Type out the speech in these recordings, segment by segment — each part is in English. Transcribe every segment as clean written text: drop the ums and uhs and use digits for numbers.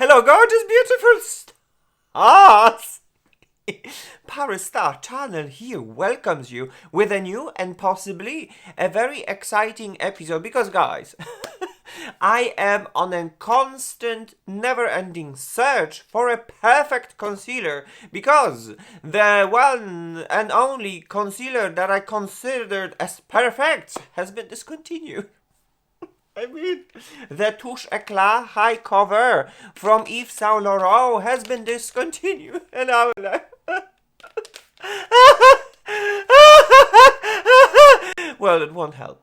Hello, gorgeous, beautiful stars! ParisStarChannel here welcomes you with a new and possibly a very exciting episode because, guys, I am on a constant, never-ending search for a perfect concealer because the one and only concealer that I considered as perfect has been discontinued. I mean, the Touche Eclat high cover from Yves Saint Laurent has been discontinued, and I'm like, well, it won't help.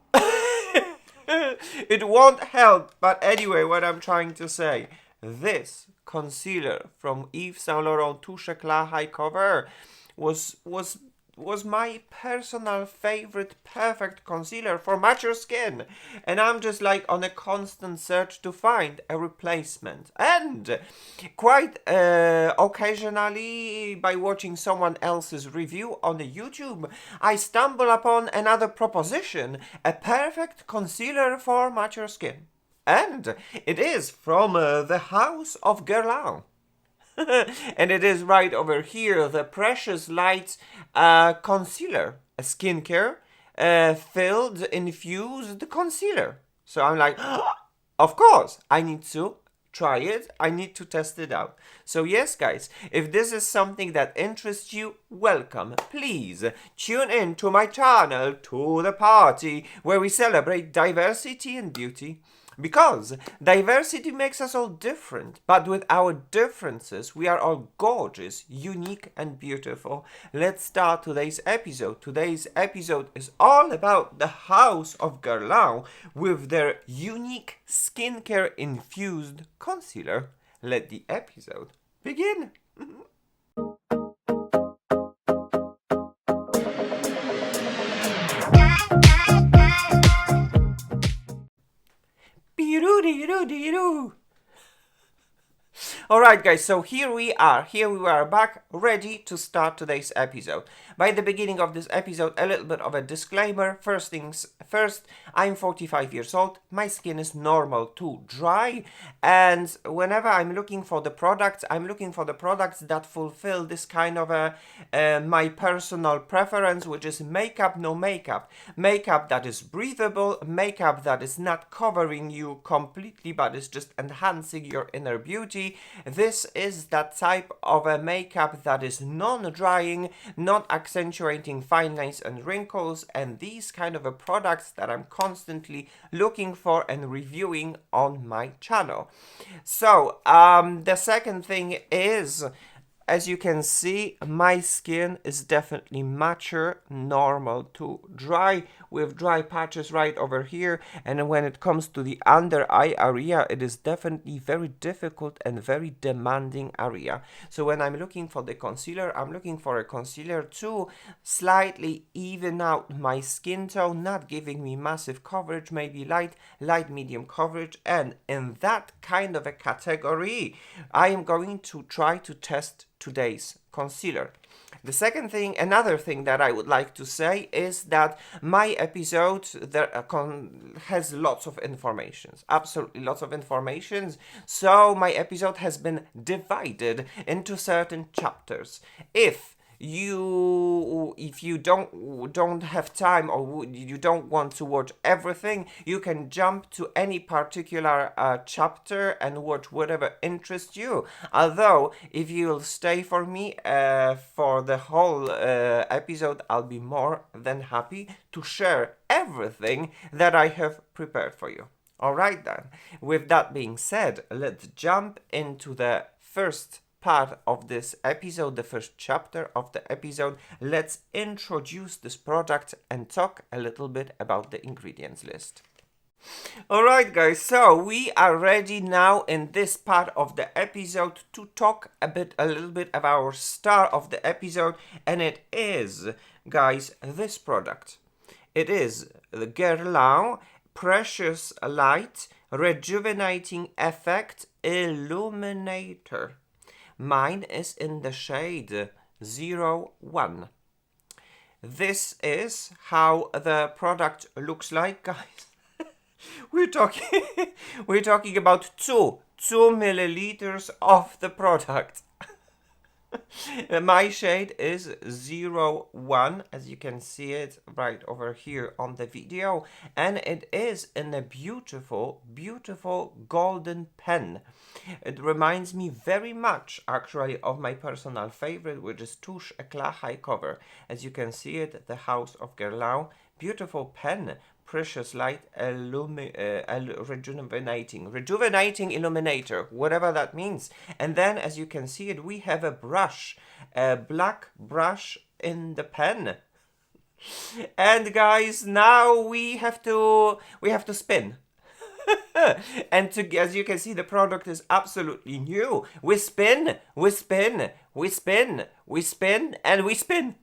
It won't help. But anyway, what I'm trying to say, this concealer from Yves Saint Laurent Touche Eclat high cover was my personal favorite perfect concealer for mature skin, and I'm just like on a constant search to find a replacement. And quite occasionally, by watching someone else's review on YouTube, I stumble upon another proposition, a perfect concealer for mature skin, and it is from the house of GUERLAIN. And it is right over here, the Precious Light concealer, a skincare filled infused concealer. So I'm like, of course, I need to try it. I need to test it out. So yes, guys, if this is something that interests you, welcome. Please tune in to my channel, To The Party, where we celebrate diversity and beauty. Because diversity makes us all different, but with our differences, we are all gorgeous, unique, and beautiful. Let's start today's episode. Today's episode is all about the house of GUERLAIN with their unique skincare infused concealer. Let the episode begin. Alright, guys, so here we are back, ready to start today's episode. By the beginning of this episode, a little bit of a disclaimer. First things first, I'm 45 years old, my skin is normal to dry, and whenever I'm looking for the products, I'm looking for the products that fulfill this kind of my personal preference, which is makeup, no makeup. Makeup that is breathable, makeup that is not covering you completely, but is just enhancing your inner beauty. This is that type of a makeup that is non-drying, not accentuating fine lines and wrinkles, and these kind of products that I'm constantly looking for and reviewing on my channel. So, the second thing is, as you can see, my skin is definitely mature, normal to dry, with dry patches right over here. And when it comes to the under eye area, it is definitely very difficult and very demanding area. So when I'm looking for the concealer, I'm looking for a concealer to slightly even out my skin tone, not giving me massive coverage, maybe light, medium coverage. And in that kind of a category, I am going to try to test today's concealer. The second thing, another thing that I would like to say is that my episode has lots of informations, absolutely lots of informations. So my episode has been divided into certain chapters. If you don't have time, or you don't want to watch everything, you can jump to any particular chapter and watch whatever interests you. Although if you'll stay for me for the whole episode, I'll be more than happy to share everything that I have prepared for you. Alright then, with that being said, let's jump into the first part of this episode, the first chapter of the episode. Let's introduce this product and talk a little bit about the ingredients list. Alright, guys, so we are ready now in this part of the episode to talk a little bit about our star of the episode, and it is, guys, this product. It is the GUERLAIN Precious Light Rejuvenating Effect Illuminator. Mine is in the shade 01. This is how the product looks like, guys. We're talking about two 2 milliliters of the product. My shade is 01, as you can see it right over here on the video, and it is in a beautiful, beautiful golden pen. It reminds me very much, actually, of my personal favorite, which is Touche Eclat High Cover. As you can see it, the House of Guerlain, beautiful pen. Precious light, rejuvenating illuminator, whatever that means. And then, as you can see it, we have a brush, a black brush in the pen. And guys, now we have to spin. And as you can see, the product is absolutely new. We spin, we spin, we spin, we spin, and we spin.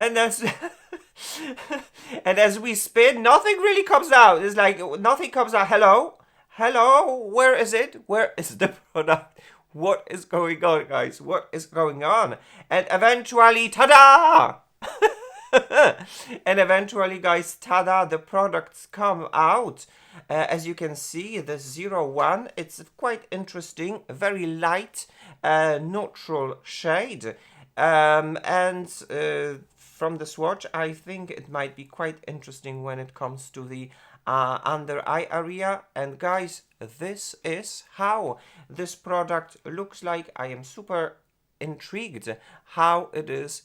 And as we spin, nothing really comes out. It's like nothing comes out. Hello? Hello? Where is it? Where is the product? What is going on, guys? What is going on? And eventually, ta-da! And eventually, guys, ta-da, the products come out. As you can see, the 01, it's quite interesting, very light, neutral shade. From the swatch, I think it might be quite interesting when it comes to the under eye area. And guys, this is how this product looks like. I am super intrigued how it is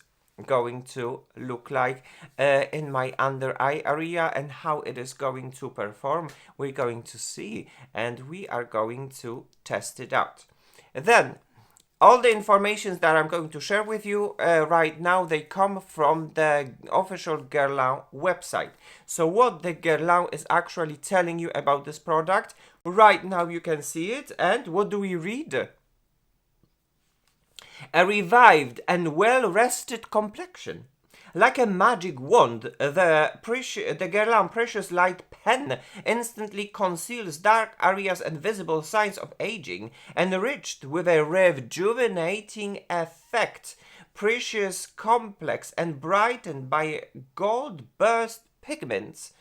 going to look like in my under eye area and how it is going to perform. We're going to see, and we are going to test it out. Then all the information that I'm going to share with you right now, they come from the official Guerlain website. So what the Guerlain is actually telling you about this product, right now you can see it. And what do we read? A revived and well-rested complexion. Like a magic wand, the Guerlain Precious Light Pen instantly conceals dark areas and visible signs of aging, enriched with a rejuvenating effect. Precious, complex, and brightened by gold burst pigments.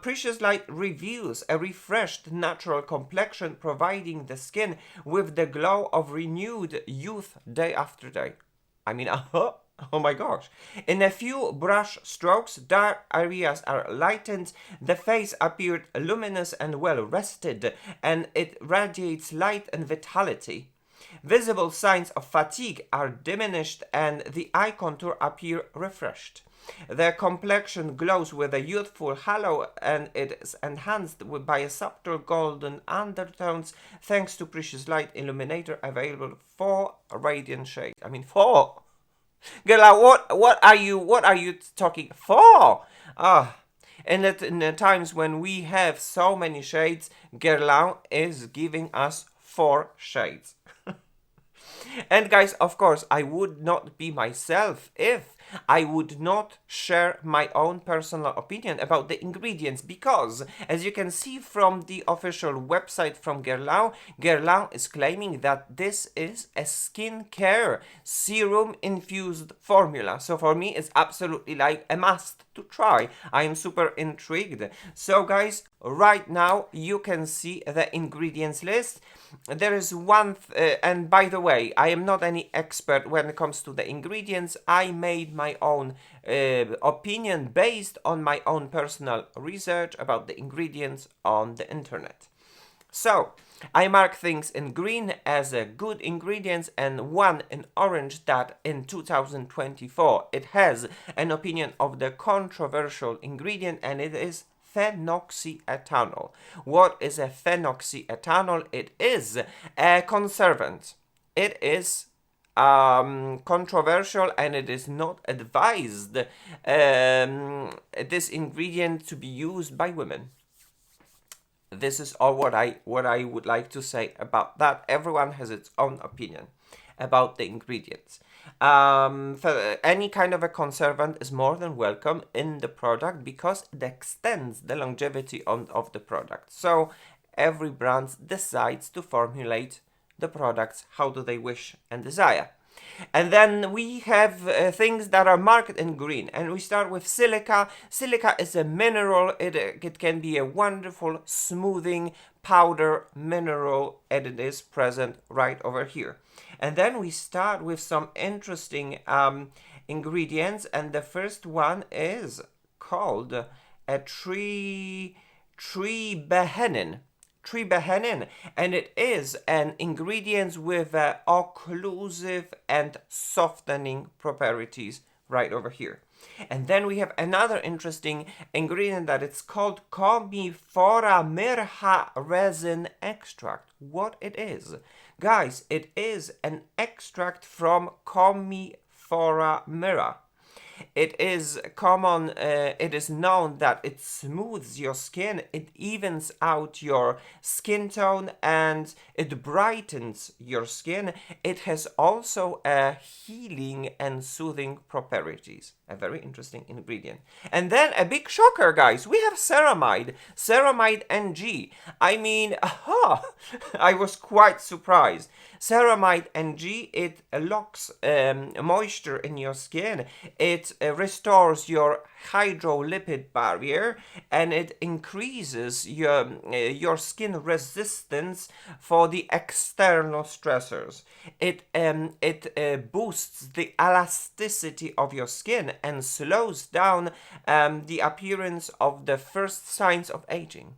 Precious Light reveals a refreshed natural complexion, providing the skin with the glow of renewed youth day after day. I mean, oh my gosh. In a few brush strokes, dark areas are lightened, the face appeared luminous and well rested, and it radiates light and vitality. Visible signs of fatigue are diminished and the eye contour appear refreshed. The complexion glows with a youthful halo, and it is enhanced by a subtle golden undertones thanks to Precious Light Illuminator, available 4 radiant shades. I mean 4. Girl, what are you talking for? In the times when we have so many shades, Guerlain is giving us 4 shades. And guys, of course, I would not be myself if I would not share my own personal opinion about the ingredients, because as you can see from the official website from Guerlain, Guerlain is claiming that this is a skincare serum infused formula. So for me, it's absolutely like a must to try. I am super intrigued. So guys, right now you can see the ingredients list. There is one, and by the way, I am not any expert when it comes to the ingredients. I made my own opinion based on my own personal research about the ingredients on the internet. So I mark things in green as a good ingredients and one in orange that in 2024 it has an opinion of the controversial ingredient, and it is phenoxyethanol. What is a phenoxyethanol? It is a conservant. It is controversial, and it is not advised this ingredient to be used by women. This is all what I would like to say about that. Everyone has its own opinion about the ingredients. For any kind of a conservant is more than welcome in the product because it extends the longevity of the product. So every brand decides to formulate the products how do they wish and desire. And then we have things that are marked in green. And we start with silica. Silica is a mineral. It can be a wonderful smoothing powder mineral, and it is present right over here. And then we start with some interesting ingredients. And the first one is called a tribehenin, and it is an ingredient with occlusive and softening properties right over here. And then we have another interesting ingredient that it's called Commiphora myrrha resin extract. What it is? Guys, it is an extract from Commiphora myrrha. It is common, it is known that it smooths your skin, it evens out your skin tone, and it brightens your skin. It has also healing and soothing properties. A very interesting ingredient. And then a big shocker, guys. We have ceramide. Ceramide NG. I mean, I was quite surprised. Ceramide NG, it locks moisture in your skin. It restores your hydrolipid barrier, and it increases your skin resistance for the external stressors. It boosts the elasticity of your skin and slows down the appearance of the first signs of aging.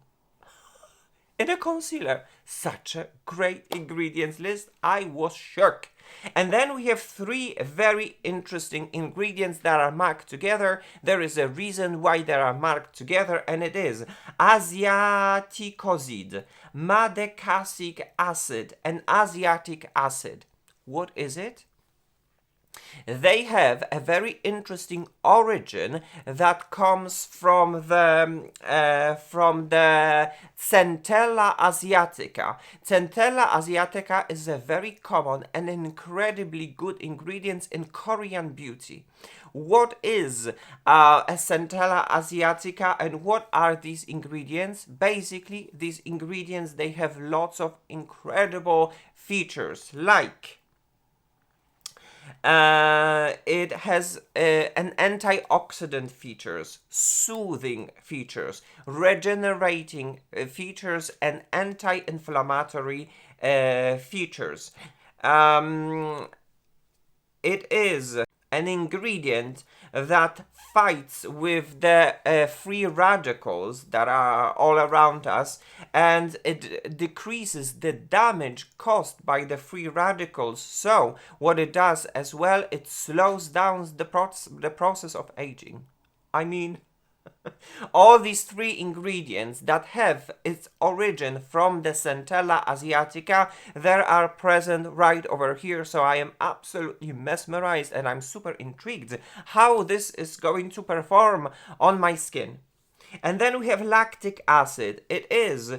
In a concealer, such a great ingredients list, I was shocked. And then we have three very interesting ingredients that are marked together. There is a reason why they are marked together, and it is asiaticoside, madecasic acid, and asiatic acid. What is it? They have a very interesting origin that comes from the Centella asiatica. Centella asiatica is a very common and incredibly good ingredient in Korean beauty. What is a Centella asiatica, and what are these ingredients? Basically, these ingredients, they have lots of incredible features, like it has an antioxidant features, soothing features, regenerating features, and anti-inflammatory features. It is an ingredient that fights with the free radicals that are all around us, and it decreases the damage caused by the free radicals. So what it does as well, it slows down the process of aging. I mean, all these three ingredients that have its origin from the Centella asiatica, they are present right over here. So I am absolutely mesmerized, and I'm super intrigued how this is going to perform on my skin. And then we have lactic acid. It is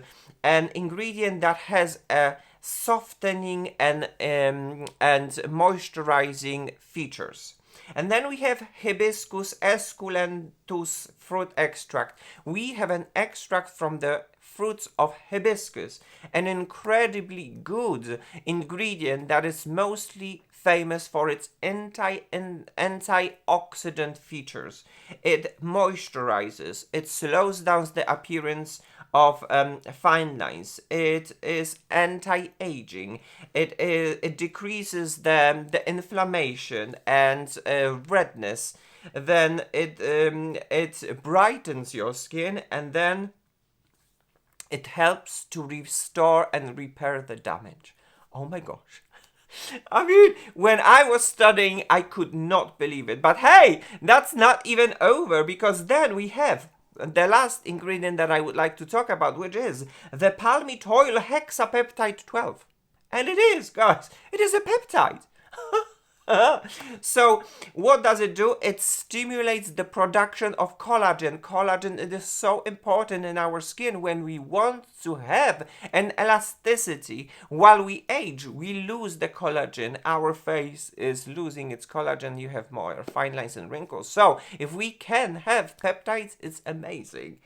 an ingredient that has a softening and moisturizing features. And then we have hibiscus esculentus fruit extract. We have an extract from the fruits of hibiscus, an incredibly good ingredient that is mostly famous for its antioxidant features. It moisturizes, it slows down the appearance of fine lines. It is anti-aging. It decreases the inflammation and redness. Then it brightens your skin, and then it helps to restore and repair the damage. Oh my gosh. I mean, when I was studying, I could not believe it. But hey, that's not even over, because then we have the last ingredient that I would like to talk about, which is the palmitoyl hexapeptide 12. And it is, guys, it is a peptide. So what does it do? It stimulates the production of collagen. Collagen, it is so important in our skin when we want to have an elasticity. While we age, we lose the collagen. Our face is losing its collagen. You have more fine lines and wrinkles. So if we can have peptides, it's amazing.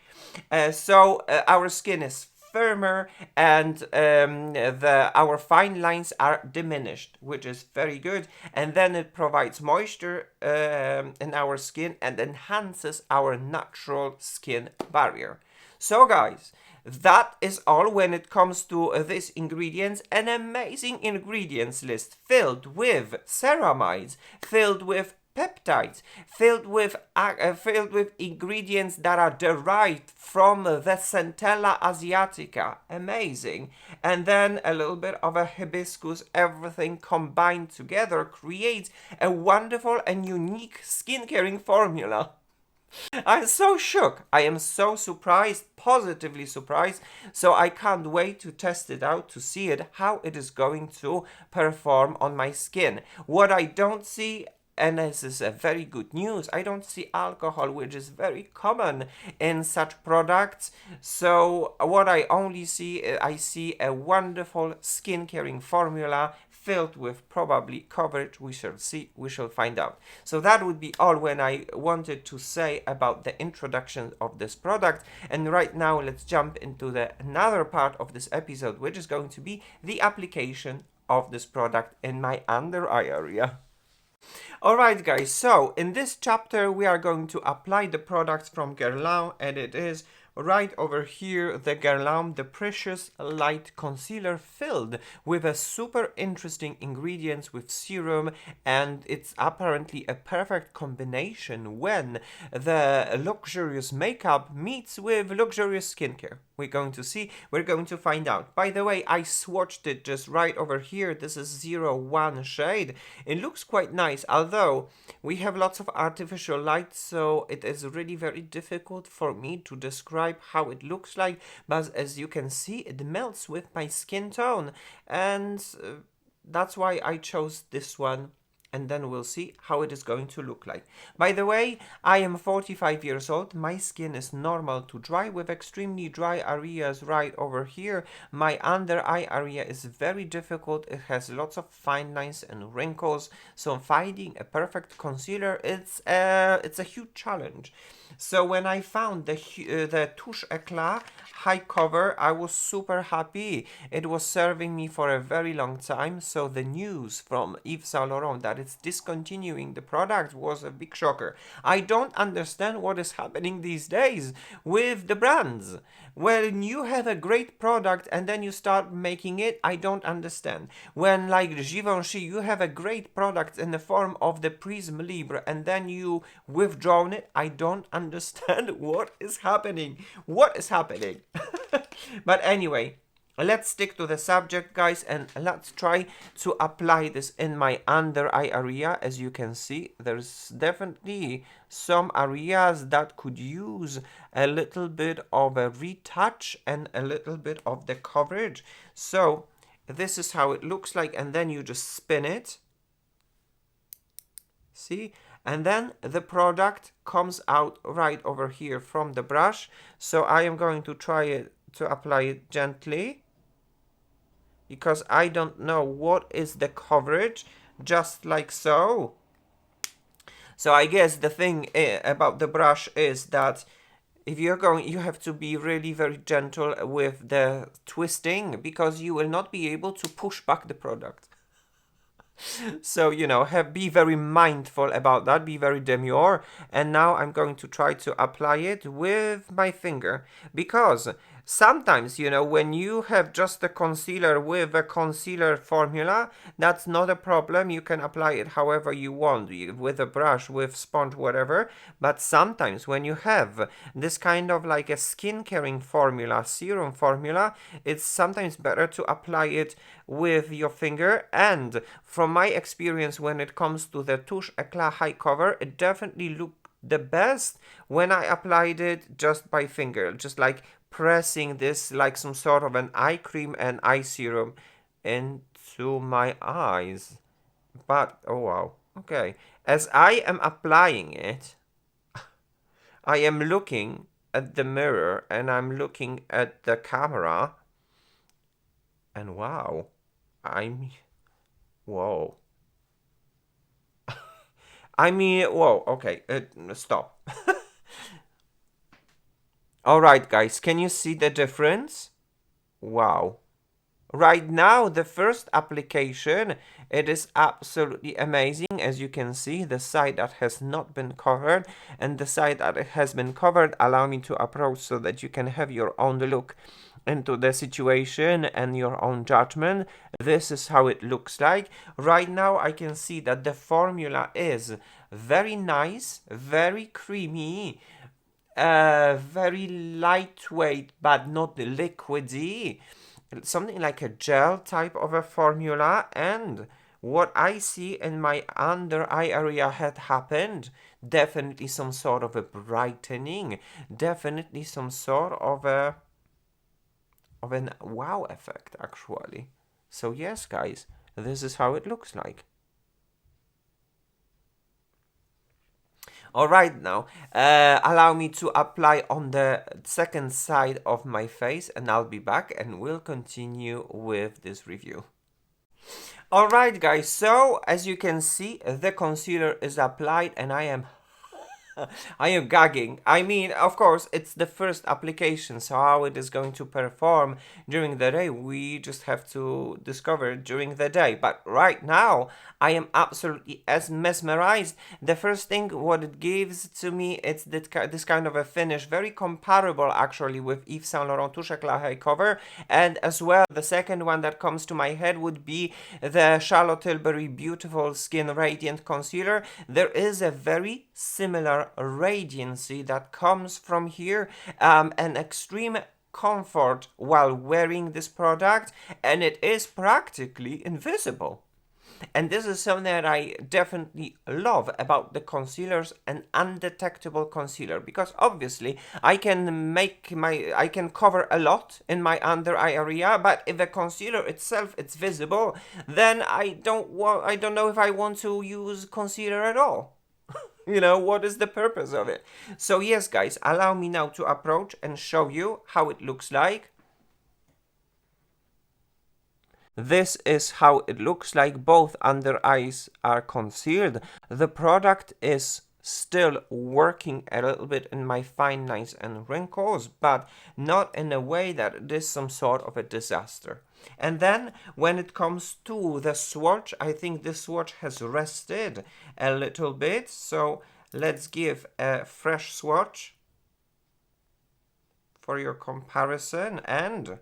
So our skin is firmer, and our fine lines are diminished, which is very good. And then it provides moisture in our skin and enhances our natural skin barrier. So guys, that is all when it comes to these ingredients. An amazing ingredients list filled with ceramides, filled with peptides, filled with ingredients that are derived from the Centella asiatica. Amazing. And then a little bit of a hibiscus. Everything combined together creates a wonderful and unique skin caring formula. I'm so shook. I am so surprised, positively surprised. So I can't wait to test it out, to see it, how it is going to perform on my skin. What I don't see, and this is a very good news, I don't see alcohol, which is very common in such products. So what I only see, I see a wonderful skin caring formula filled with probably coverage. We shall see, we shall find out. So that would be all when I wanted to say about the introduction of this product. And right now let's jump into the another part of this episode, which is going to be the application of this product in my under eye area. Alright guys, so in this chapter we are going to apply the products from GUERLAIN, and it is right over here, the GUERLAIN, the Precious Light Concealer, filled with a super interesting ingredients with serum, and it's apparently a perfect combination when the luxurious makeup meets with luxurious skincare. We're going to see, we're going to find out. By the way, I swatched it just right over here. This is 01 shade. It looks quite nice, although we have lots of artificial light, so it is really very difficult for me to describe how it looks like. But as you can see, it melts with my skin tone, and that's why I chose this one. And then we'll see how it is going to look like. By the way, I am 45 years old. My skin is normal to dry, with extremely dry areas right over here. My under eye area is very difficult. It has lots of fine lines and wrinkles. So finding a perfect concealer, it's a huge challenge. So when I found the Touche Eclat high cover, I was super happy. It was serving me for a very long time. So the news from Yves Saint Laurent that it's discontinuing the product was a big shocker. I don't understand what is happening these days with the brands. When you have a great product and then you start making it, I don't understand. When, like Givenchy, you have a great product in the form of the Prisme Libre and then you withdrawn it, I don't understand what is happening. What is happening? But anyway, let's stick to the subject, guys, and let's try to apply this in my under eye area. As you can see, there's definitely some areas that could use a little bit of a retouch and a little bit of the coverage. So this is how it looks like, and then you just spin it. See? And then the product comes out right over here from the brush. So I am going to try it to apply it gently, because I don't know what is the coverage, just like so. So I guess the thing about the brush is that if you're going, you have to be really very gentle with the twisting, because you will not be able to push back the product. So, you know, be very mindful about that, be very demure. And now I'm going to try to apply it with my finger, because sometimes, you know, when you have just a concealer with a concealer formula, that's not a problem. You can apply it however you want, with a brush, with sponge, whatever. But sometimes when you have this kind of like a skin caring formula, serum formula, it's sometimes better to apply it with your finger. And from my experience, when it comes to the Touche Eclat high cover, it definitely looked the best when I applied it just by finger, just like pressing this like some sort of an eye cream and eye serum into my eyes. But oh wow, okay, as I am applying it, I am looking at the mirror and I'm looking at the camera, and wow, whoa. I mean, whoa, okay, stop. Alright guys, can you see the difference? Wow. Right now, the first application, it is absolutely amazing. As you can see, the side that has not been covered and the side that has been covered. Allow me to approach so that you can have your own look into the situation and your own judgment. This is how it looks like. Right now, I can see that the formula is very nice, very creamy, very lightweight but not liquidy, something like a gel type of a formula. And what I see in my under eye area had happened, definitely some sort of a brightening, definitely some sort of an wow effect actually. So yes guys, this is how it looks like. Alright, now allow me to apply on the second side of my face and I'll be back and we'll continue with this review. Alright guys, so as you can see, the concealer is applied and I am gagging. I mean, of course, it's the first application, so how it is going to perform during the day, we just have to discover during the day. But right now, I am absolutely as mesmerized. The first thing what it gives to me, it's this kind of a finish, very comparable actually with Yves Saint Laurent Touche Éclat cover. And as well, the second one that comes to my head would be the Charlotte Tilbury Beautiful Skin Radiant Concealer. There is a very similar radiancy that comes from here, an extreme comfort while wearing this product, and it is practically invisible. And this is something that I definitely love about the concealers, an undetectable concealer, because obviously I can cover a lot in my under eye area, but if the concealer itself it's visible, then I don't know if I want to use concealer at all. You know, what is the purpose of it? So yes, guys, allow me now to approach and show you how it looks like. This is how it looks like. Both under eyes are concealed. The product is still working a little bit in my fine lines and wrinkles, but not in a way that it is some sort of a disaster. And then when it comes to the swatch, I think the swatch has rested a little bit, so let's give a fresh swatch for your comparison. And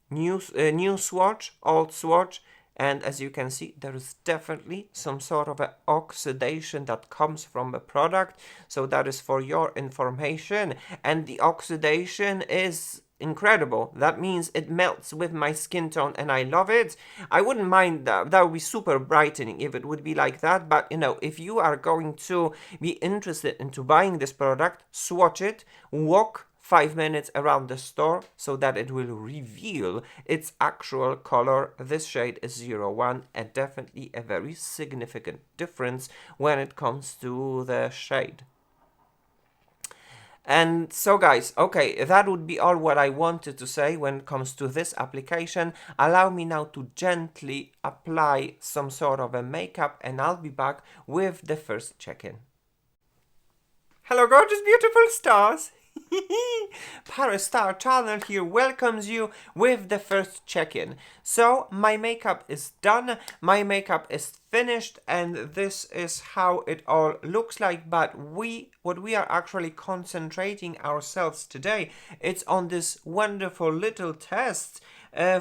new swatch, old swatch, and as you can see, there is definitely some sort of a oxidation that comes from the product, so that is for your information. And the oxidation is incredible. That means it melts with my skin tone and I love it. I wouldn't mind that. That would be super brightening if it would be like that, but you know, if you are going to be interested into buying this product, swatch it, walk 5 minutes around the store so that it will reveal its actual color. This shade is 01, and definitely a very significant difference when it comes to the shade. And so guys, okay, that would be all what I wanted to say when it comes to this application. Allow me now to gently apply some sort of a makeup and I'll be back with the first check-in. Hello gorgeous beautiful stars! ParisStarChannel here welcomes you with the first check-in. So my makeup is done, my makeup is finished, and this is how it all looks like. But what we are actually concentrating ourselves today, it's on this wonderful little test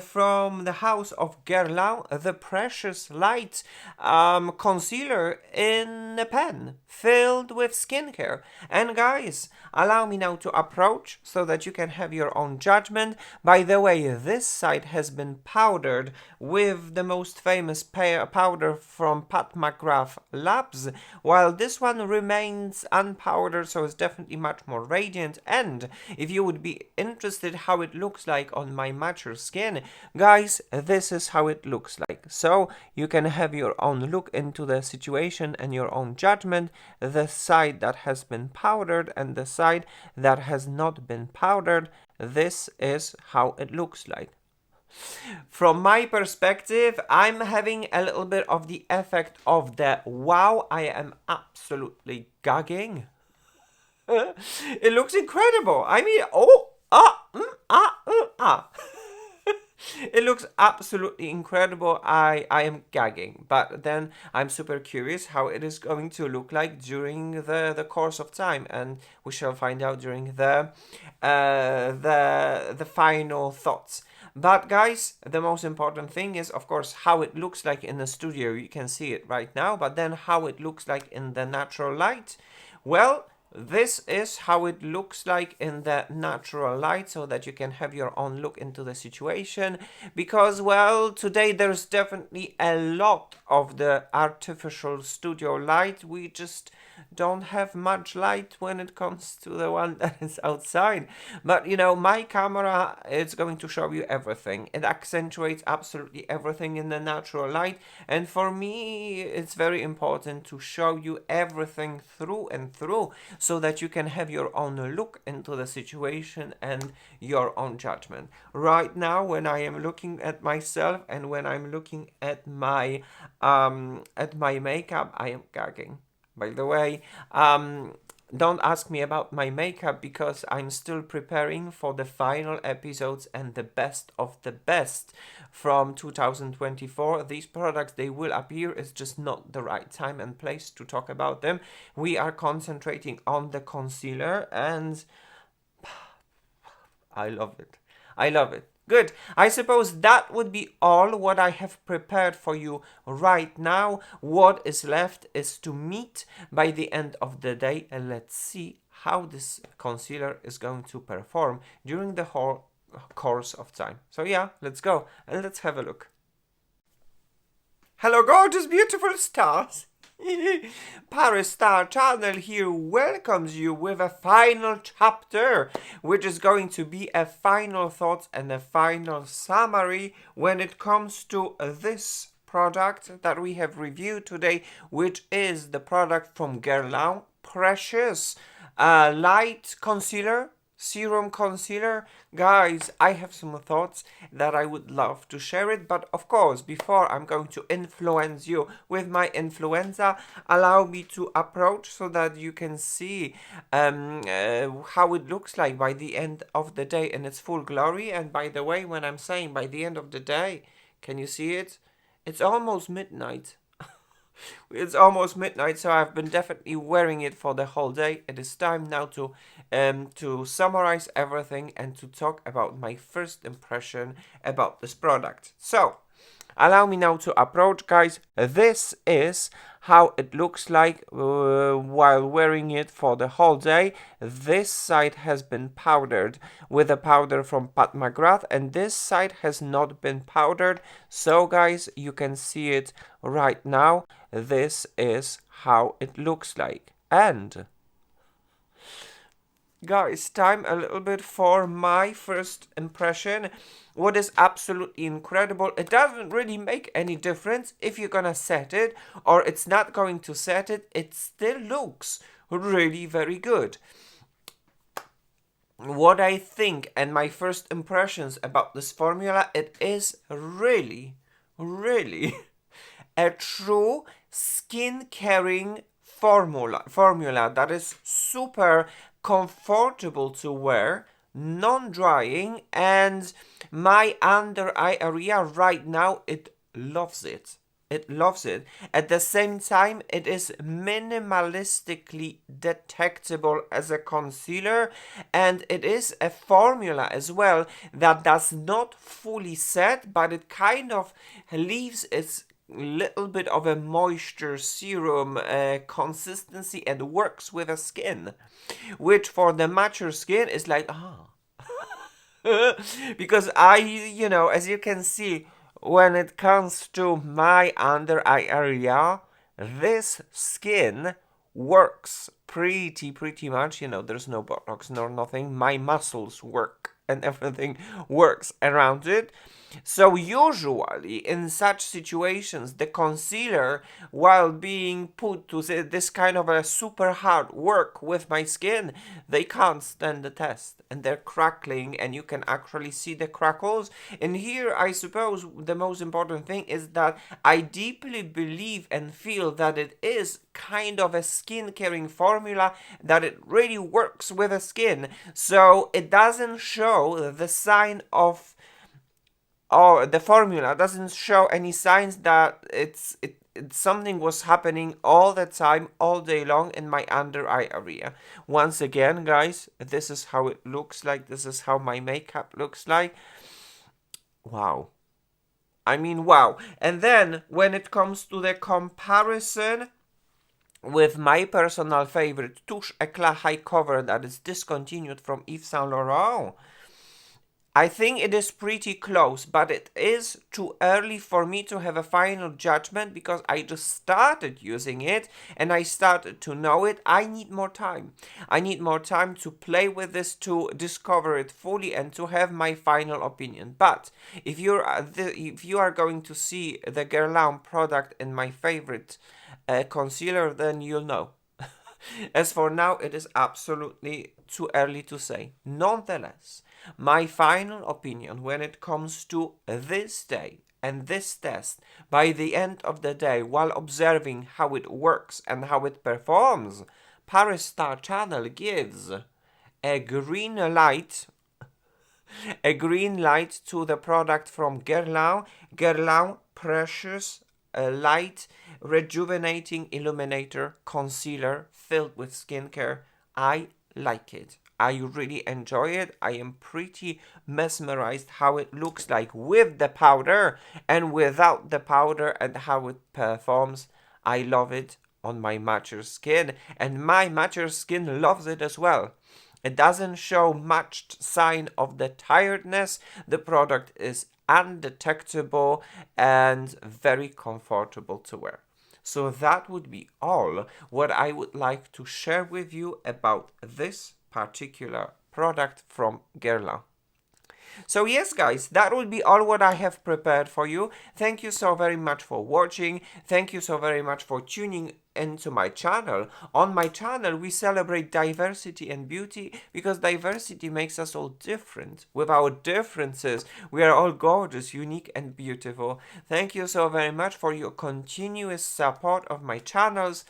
from the house of Guerlain, the Precious Light concealer in a pen filled with skincare. And guys, allow me now to approach so that you can have your own judgment. By the way, this side has been powdered with the most famous powder from Pat McGrath Labs, while this one remains unpowdered, so it's definitely much more radiant. And if you would be interested how it looks like on my mature skin, guys, this is how it looks like. So you can have your own look into the situation and your own judgment. The side that has been powdered and the side that has not been powdered, this is how it looks like. From my perspective, I'm having a little bit of the effect of the wow, I am absolutely gagging. It looks incredible. I mean, oh, looks absolutely incredible. I am gagging, but then I'm super curious how it is going to look like during the course of time, and we shall find out during the final thoughts. But guys, the most important thing is, of course, how it looks like in the studio. You can see it right now, but then how it looks like in the natural light. Well, this is how it looks like in the natural light, so that you can have your own look into the situation. Because, well, today there's definitely a lot of the artificial studio light. We just don't have much light when it comes to the one that is outside. But you know, my camera is going to show you everything. It accentuates absolutely everything in the natural light, and for me it's very important to show you everything through and through, so that you can have your own look into the situation and your own judgment. Right now, when I am looking at myself and when I'm looking at my makeup, I am gagging. By the way, don't ask me about my makeup, because I'm still preparing for the final episodes and the best of the best from 2024. These products, they will appear. It's just not the right time and place to talk about them. We are concentrating on the concealer, and I love it. I love it. Good. I suppose that would be all what I have prepared for you right now. What is left is to meet by the end of the day, and let's see how this concealer is going to perform during the whole course of time. So yeah, let's go and let's have a look. Hello, gorgeous, beautiful stars. ParisStarChannel here welcomes you with a final chapter, which is going to be a final thoughts and a final summary when it comes to this product that we have reviewed today, which is the product from GUERLAIN, Precious Light Concealer, Serum Concealer. Guys, I have some thoughts that I would love to share it, but of course, before I'm going to influence you with my influenza, allow me to approach so that you can see how it looks like by the end of the day in its full glory. And by the way, when I'm saying by the end of the day, can you see it? It's almost midnight. It's almost midnight, so I've been definitely wearing it for the whole day. It is time now to summarize everything and to talk about my first impression about this product. So, allow me now to approach, guys. This is how it looks like while wearing it for the whole day. This side has been powdered with a powder from Pat McGrath, and this side has not been powdered. So guys, you can see it right now. This is how it looks like. And guys, time a little bit for my first impression. What is absolutely incredible, it doesn't really make any difference if you're gonna set it or it's not going to set it. It still looks really very good. What I think and my first impressions about this formula, it is really a true skin caring formula that is super comfortable to wear, non-drying, and my under eye area right now, it loves it. It loves it. At the same time, it is minimalistically detectable as a concealer, and it is a formula as well that does not fully set, but it kind of leaves its little bit of a moisture serum consistency and works with the skin, which for the mature skin is like, because as you can see, when it comes to my under eye area, this skin works pretty much. There's no Botox nor nothing. My muscles work and everything works around it. So usually in such situations, the concealer, while being put to this kind of a super hard work with my skin, they can't stand the test and they're crackling, and you can actually see the crackles. And here, I suppose the most important thing is that I deeply believe and feel that it is kind of a skin caring formula, that it really works with the skin. So it doesn't show the sign of or the formula doesn't show any signs that something was happening all the time, all day long in my under eye area. Once again, guys, this is how it looks like. This is how my makeup looks like. Wow. I mean, wow. And then when it comes to the comparison with my personal favorite Touche Eclat High Cover that is discontinued from Yves Saint Laurent, I think it is pretty close, but it is too early for me to have a final judgment because I just started using it and I started to know it. I need more time. I need more time to play with this, to discover it fully and to have my final opinion. But if you are going to see the Guerlain product in my favorite concealer, then you'll know. As for now, it is absolutely too early to say. Nonetheless, my final opinion when it comes to this day and this test, by the end of the day, while observing how it works and how it performs, ParisStarChannel gives a green light to the product from Guerlain Precious Light Rejuvenating Illuminator Concealer filled with skincare. I like it. I really enjoy it. I am pretty mesmerized how it looks like with the powder and without the powder and how it performs. I love it on my mature skin, and my mature skin loves it as well. It doesn't show much sign of the tiredness. The product is undetectable and very comfortable to wear. So that would be all what I would like to share with you about this particular product from Guerlain. So yes, guys, that will be all what I have prepared for you. Thank you so very much for watching. Thank you so very much for tuning into my channel. On my channel, we celebrate diversity and beauty because diversity makes us all different. With our differences, we are all gorgeous, unique, and beautiful. Thank you so very much for your continuous support of my channels.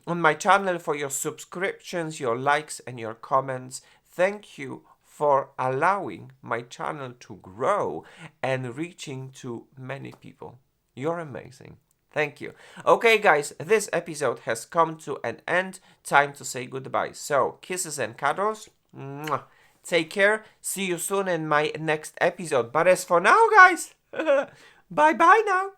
On my channel, for your subscriptions, your likes, and your comments. Thank you for allowing my channel to grow and reaching to many people. You're amazing. Thank you. Okay, guys, this episode has come to an end. Time to say goodbye. So, kisses and cuddles. Mwah. Take care. See you soon in my next episode. But as for now, guys, bye-bye now.